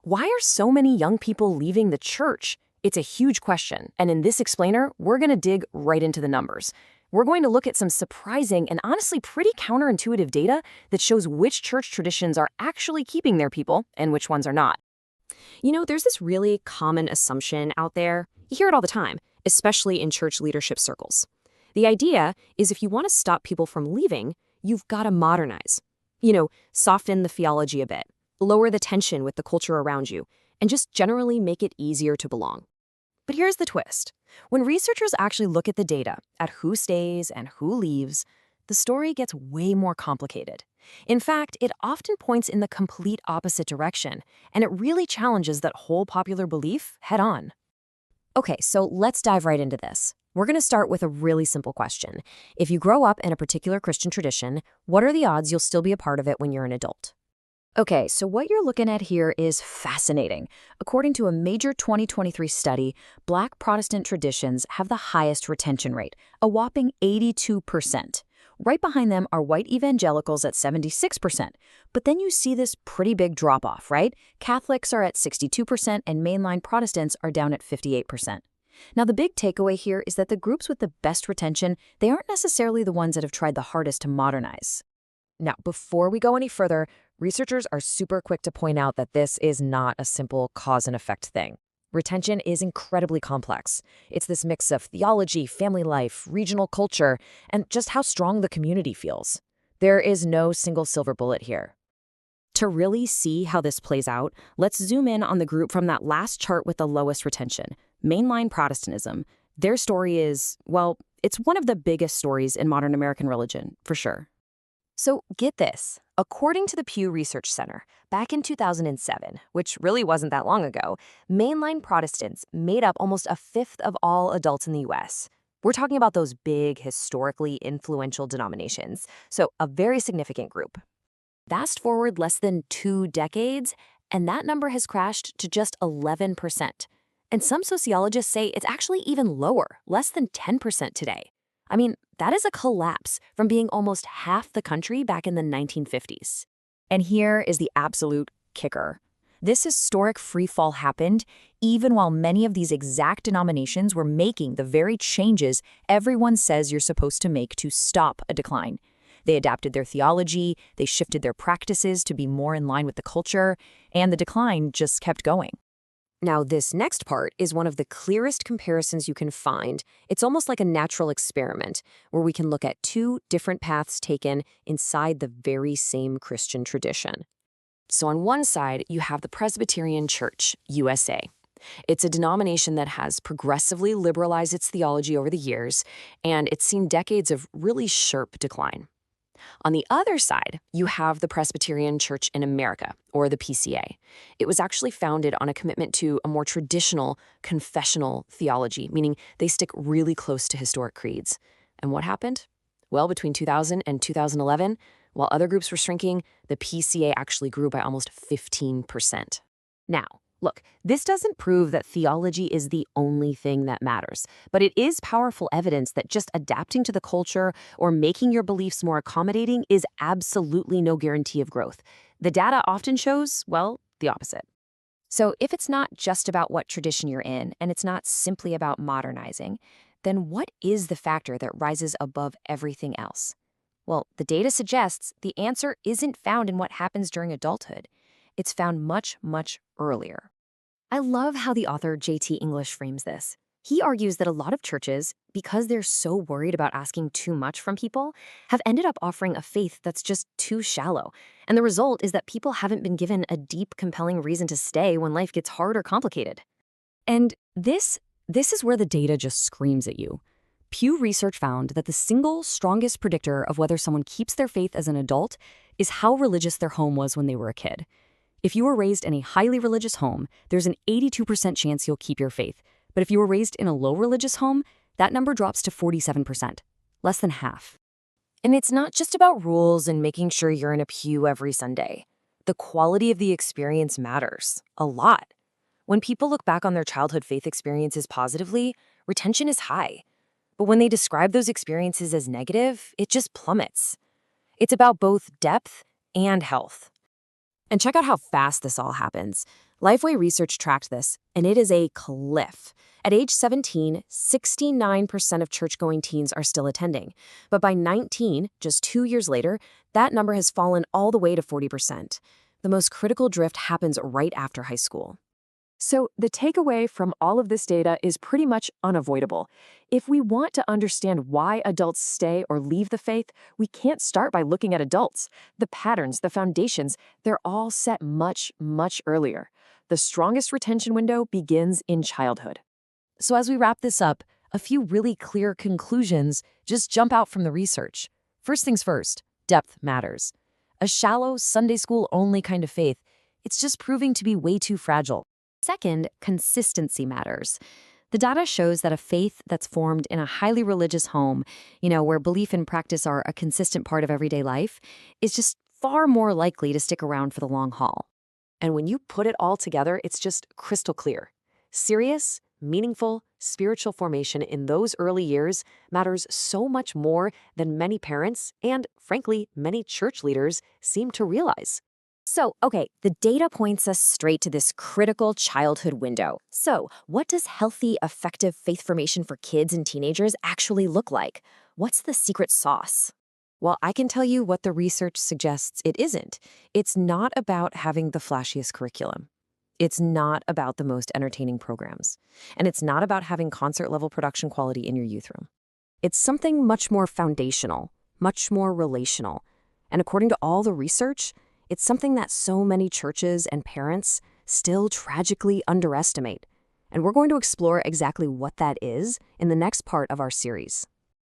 Why are so many young people leaving the church? It's a huge question, and in this explainer, we're going to dig right into the numbers. We're going to look at some surprising and honestly pretty counterintuitive data that shows which church traditions are actually keeping their people and which ones are not. There's this really common assumption out there. You hear it all the time, especially in church leadership circles. The idea is if you want to stop people from leaving, you've got to modernize. Soften the theology a bit, lower the tension with the culture around you, and just generally make it easier to belong. But here's the twist. When researchers actually look at the data, at who stays and who leaves, the story gets way more complicated. In fact, it often points in the complete opposite direction, and it really challenges that whole popular belief head-on. Okay, so let's dive right into this. We're going to start with a really simple question. If you grow up in a particular Christian tradition, what are the odds you'll still be a part of it when you're an adult? Okay, so what you're looking at here is fascinating. According to a major 2023 study, Black Protestant traditions have the highest retention rate, a whopping 82%. Right behind them are white evangelicals at 76%. But then you see this pretty big drop-off, right? Catholics are at 62% and mainline Protestants are down at 58%. Now, the big takeaway here is that the groups with the best retention, they aren't necessarily the ones that have tried the hardest to modernize. Now, before we go any further, researchers are super quick to point out that this is not a simple cause and effect thing. Retention is incredibly complex. It's this mix of theology, family life, regional culture, and just how strong the community feels. There is no single silver bullet here. To really see how this plays out, let's zoom in on the group from that last chart with the lowest retention, mainline Protestantism. Their story is, well, it's one of the biggest stories in modern American religion, for sure. So get this. According to the Pew Research Center, back in 2007, which really wasn't that long ago, mainline Protestants made up almost a fifth of all adults in the U.S. We're talking about those big, historically influential denominations, so a very significant group. Fast forward less than 2 decades, and that number has crashed to just 11%. And some sociologists say it's actually even lower, less than 10% today. I mean, that is a collapse from being almost half the country back in the 1950s. And here is the absolute kicker. This historic freefall happened even while many of these exact denominations were making the very changes everyone says you're supposed to make to stop a decline. They adapted their theology, they shifted their practices to be more in line with the culture, and the decline just kept going. Now, this next part is one of the clearest comparisons you can find. It's almost like a natural experiment where we can look at 2 different paths taken inside the very same Christian tradition. So on one side, you have the Presbyterian Church, USA. It's a denomination that has progressively liberalized its theology over the years, and it's seen decades of really sharp decline. On the other side, you have the Presbyterian Church in America, or the PCA. It was actually founded on a commitment to a more traditional confessional theology, meaning they stick really close to historic creeds. And what happened? Well, between 2000 and 2011, while other groups were shrinking, the PCA actually grew by almost 15%. Now, look, this doesn't prove that theology is the only thing that matters, but it is powerful evidence that just adapting to the culture or making your beliefs more accommodating is absolutely no guarantee of growth. The data often shows, well, the opposite. So if it's not just about what tradition you're in, and it's not simply about modernizing, then what is the factor that rises above everything else? Well, the data suggests the answer isn't found in what happens during adulthood. It's found much, much earlier. I love how the author J.T. English frames this. He argues that a lot of churches, because they're so worried about asking too much from people, have ended up offering a faith that's just too shallow. And the result is that people haven't been given a deep, compelling reason to stay when life gets hard or complicated. And this is where the data just screams at you. Pew Research found that the single strongest predictor of whether someone keeps their faith as an adult is how religious their home was when they were a kid. If you were raised in a highly religious home, there's an 82% chance you'll keep your faith. But if you were raised in a low religious home, that number drops to 47%, less than half. And it's not just about rules and making sure you're in a pew every Sunday. The quality of the experience matters a lot. When people look back on their childhood faith experiences positively, retention is high. But when they describe those experiences as negative, it just plummets. It's about both depth and health. And check out how fast this all happens. Lifeway Research tracked this, and it is a cliff. At age 17, 69% of church-going teens are still attending. But by 19, just 2 years later, that number has fallen all the way to 40%. The most critical drift happens right after high school. So the takeaway from all of this data is pretty much unavoidable. If we want to understand why adults stay or leave the faith, we can't start by looking at adults. The patterns, the foundations, they're all set much, much earlier. The strongest retention window begins in childhood. So as we wrap this up, a few really clear conclusions just jump out from the research. First things first, depth matters. A shallow, Sunday school-only kind of faith, it's just proving to be way too fragile. Second, consistency matters. The data shows that a faith that's formed in a highly religious home, where belief and practice are a consistent part of everyday life, is just far more likely to stick around for the long haul. And when you put it all together, it's just crystal clear. Serious, meaningful, spiritual formation in those early years matters so much more than many parents and, frankly, many church leaders seem to realize. So, okay, the data points us straight to this critical childhood window. So, what does healthy, effective faith formation for kids and teenagers actually look like? What's the secret sauce? Well, I can tell you what the research suggests it isn't. It's not about having the flashiest curriculum. It's not about the most entertaining programs. And it's not about having concert-level production quality in your youth room. It's something much more foundational, much more relational. And according to all the research, it's something that so many churches and parents still tragically underestimate. And we're going to explore exactly what that is in the next part of our series.